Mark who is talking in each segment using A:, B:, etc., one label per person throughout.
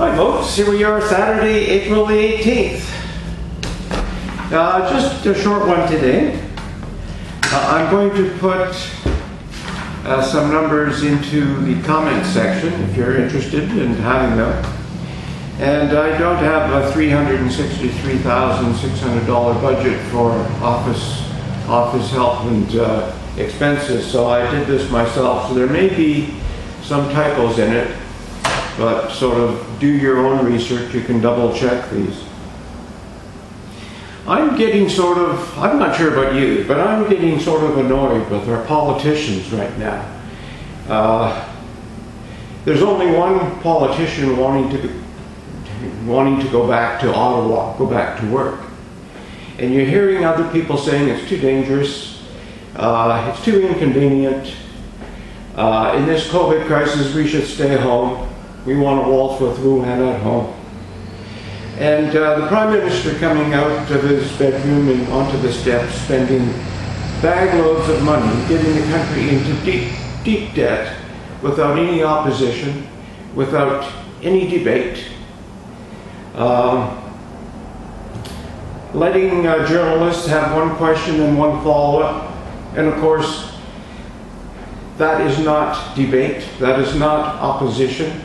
A: Hi folks, here we are Saturday, April the 18th. Just a short one today. I'm going to put some numbers into the comments section if you're interested in having them. And I don't have a $363,600 budget for office help and expenses, so I did this myself. So there may be some typos in it, but sort of do your own research. You can double check these. I'm getting I'm not sure about you, but I'm getting sort of annoyed with our politicians right now. There's only one politician wanting to go back to Ottawa, go back to work. And you're hearing other people saying it's too dangerous, it's too inconvenient. In this COVID crisis, we should stay home. We want to waltz with Wuhan at home. And the Prime Minister coming out of his bedroom and onto the steps, spending bag loads of money, getting the country into deep, deep debt without any opposition, without any debate. Letting journalists have one question and one follow-up. And of course, that is not debate, that is not opposition.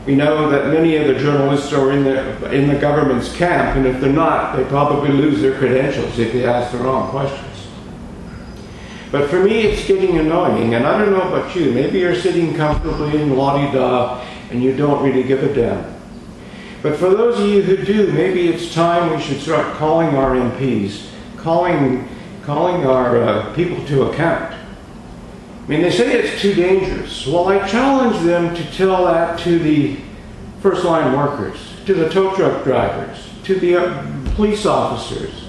A: We know that many of the journalists are in the government's camp, and if they're not, they probably lose their credentials if they ask the wrong questions. But for me, it's getting annoying, and I don't know about you. Maybe you're sitting comfortably in la-di-da and you don't really give a damn. But for those of you who do, maybe it's time we should start calling our MPs, calling our people to account. I mean, they say it's too dangerous. Well, I challenge them to tell that to the first line workers, to the tow truck drivers, to the police officers,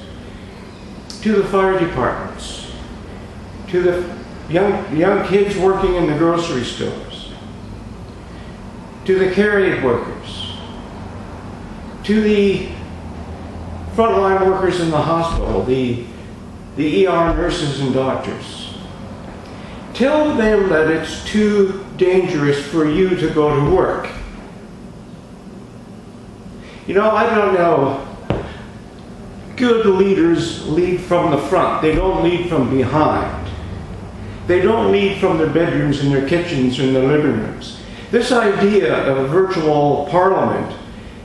A: to the fire departments, to the young kids working in the grocery stores, to the care aid workers, to the frontline workers in the hospital, the ER nurses and doctors. Tell them that it's too dangerous for you to go to work. You know, I don't know. Good leaders lead from the front. They don't lead from behind. They don't lead from their bedrooms and their kitchens and their living rooms. This idea of a virtual parliament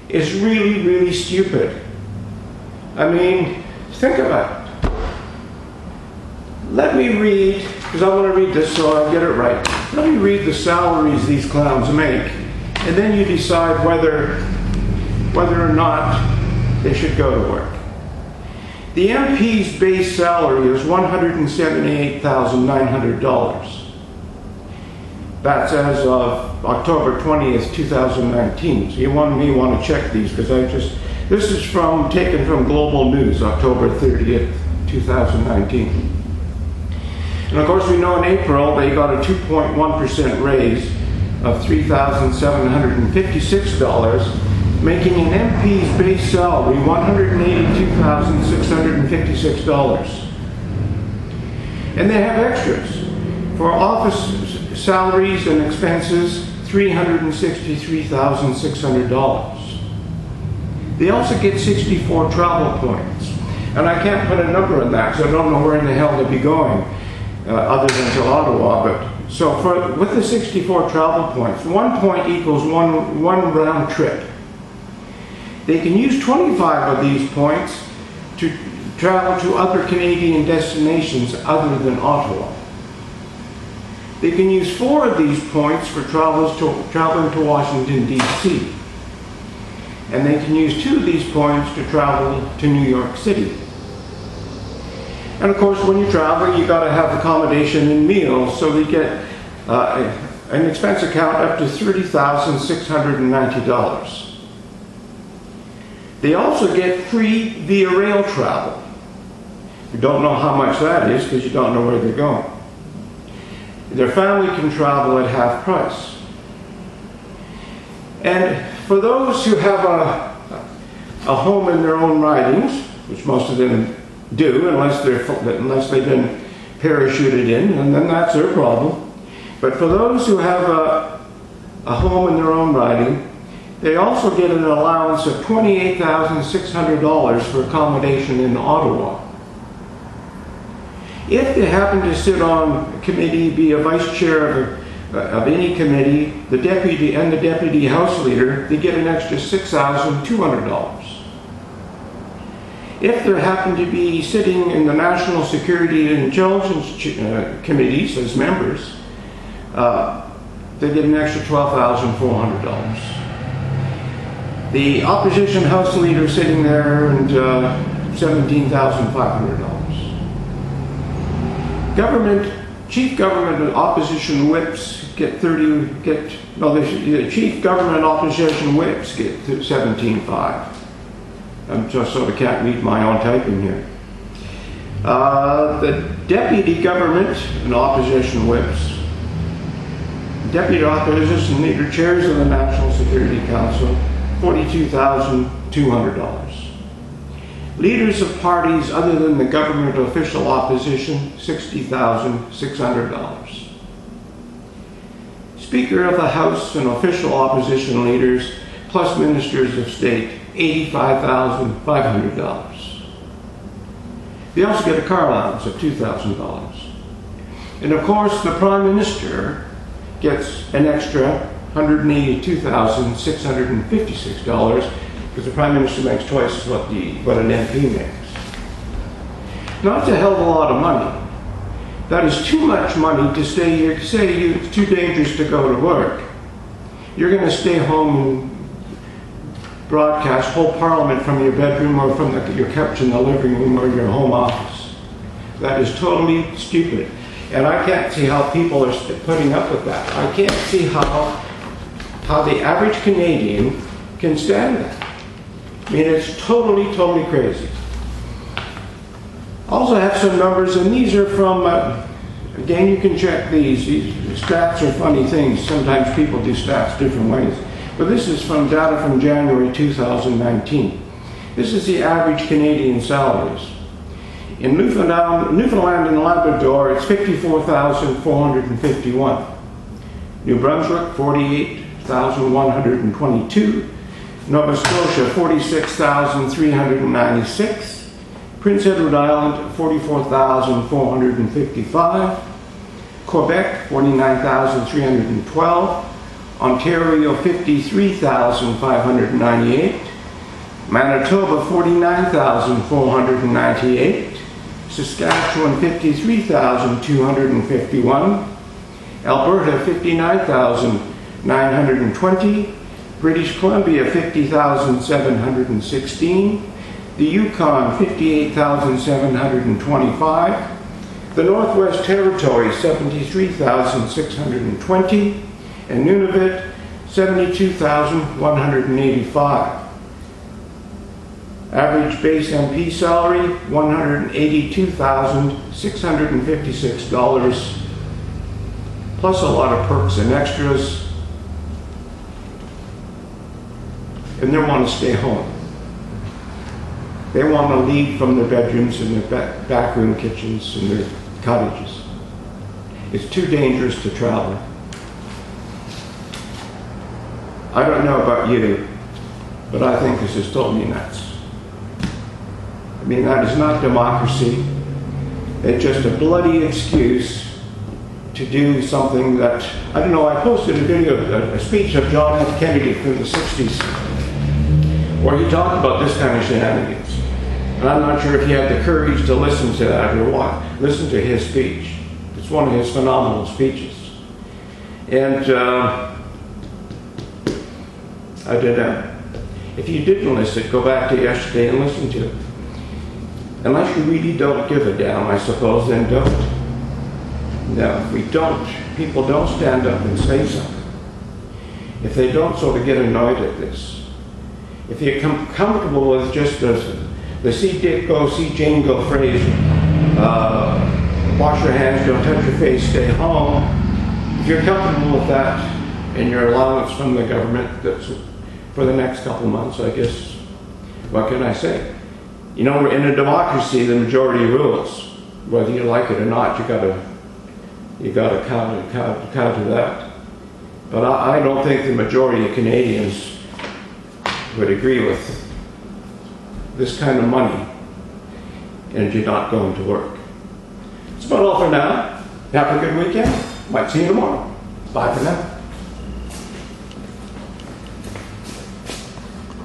A: is really, really stupid. I mean, think about it. Let me read, because I want to read this so I get it right. Let me read the salaries these clowns make, and then you decide whether or not they should go to work. The MP's base salary is $178,900. That's as of October 20th, 2019. So you may want to check these, because this is taken from Global News, October 30th, 2019. And of course, we know in April they got a 2.1% raise of $3,756, making an MP's base salary $182,656. And they have extras. For office salaries and expenses, $363,600. They also get 64 travel points. And I can't put a number on that, so I don't know where in the hell they'll be going. Other than to Ottawa, but so with the 64 travel points, 1 point equals one round trip. They can use 25 of these points to travel to other Canadian destinations other than Ottawa. They can use 4 of these points for traveling to Washington, D.C. And they can use 2 of these points to travel to New York City. And of course, when you travel, you got to have accommodation and meals, so they get an expense account up to $30,690. They also get free via rail travel. You don't know how much that is because you don't know where they're going. Their family can travel at half price. And for those who have a home in their own ridings, which most of them do, unless they've been parachuted in, and then that's their problem. But for those who have a home in their own riding, They also get an allowance of $28,600 for accommodation in Ottawa. If they happen to sit on a committee, be a vice chair of any committee, the deputy house leader, they get an extra $6,200. If they happen to be sitting in the National Security and Intelligence committees as members, they get an extra $12,400. The opposition house leader sitting there and $17,500. Chief government and opposition whips get the chief government opposition whips get $17,500. I'm just sort of can't read my own typing here. The deputy government and opposition whips. Deputy opposition leader chairs of the National Security Council, $42,200. Leaders of parties other than the government official opposition, $60,600. Speaker of the House and official opposition leaders, plus ministers of state, $85,500. They also get a car allowance of $2,000. And of course, the Prime Minister gets an extra $182,656 because the Prime Minister makes twice what an MP makes. Now, that's a hell of a lot of money. That is too much money to stay here. Say it's too dangerous to go to work. You're going to stay home and broadcast whole Parliament from your bedroom or from your couch in the living room or your home office. That is totally stupid. And I can't see how people are putting up with that. I can't see how the average Canadian can stand that. I mean, it's totally, totally crazy. Also have some numbers, and these are from, again, you can check these. Stats are funny things. Sometimes people do stats different ways. But this is from data from January 2019. This is the average Canadian salaries. In Newfoundland and Labrador, it's $54,451. New Brunswick, $48,122. Nova Scotia, $46,396. Prince Edward Island, $44,455. Quebec, $49,312. Ontario, $53,598. Manitoba, $49,498. Saskatchewan, $53,251. Alberta, $59,920. British Columbia, $50,716. The Yukon, $58,725. The Northwest Territories, $73,620. And Nunavut, $72,185. Average base MP salary, $182,656, plus a lot of perks and extras. And they want to stay home. They want to leave from their bedrooms and their backroom kitchens and their cottages. It's too dangerous to travel. I don't know about you, but I think this is totally nuts. I mean, that is not democracy. It's just a bloody excuse to do something that, I don't know, I posted a video, a speech of John F. Kennedy from the 60s, where he talked about this kind of shenanigans. And I'm not sure if he had the courage to listen to that or what. Listen to his speech. It's one of his phenomenal speeches. And I did that. If you didn't listen, go back to yesterday and listen to it. Unless you really don't give a damn, I suppose, then don't. Now, if we don't, people don't stand up and say something. If they don't sort of get annoyed at this. If you're comfortable with just the see Dick go, see Jane go phrase, wash your hands, don't touch your face, stay home. If you're comfortable with that and your allowance from the government, that's for the next couple months, I guess, what can I say? You know, we're in a democracy, the majority rules. Whether you like it or not, you gotta counter that. But I don't think the majority of Canadians would agree with this kind of money and you're not going to work. That's about all for now. Have a good weekend. Might see you tomorrow. Bye for now.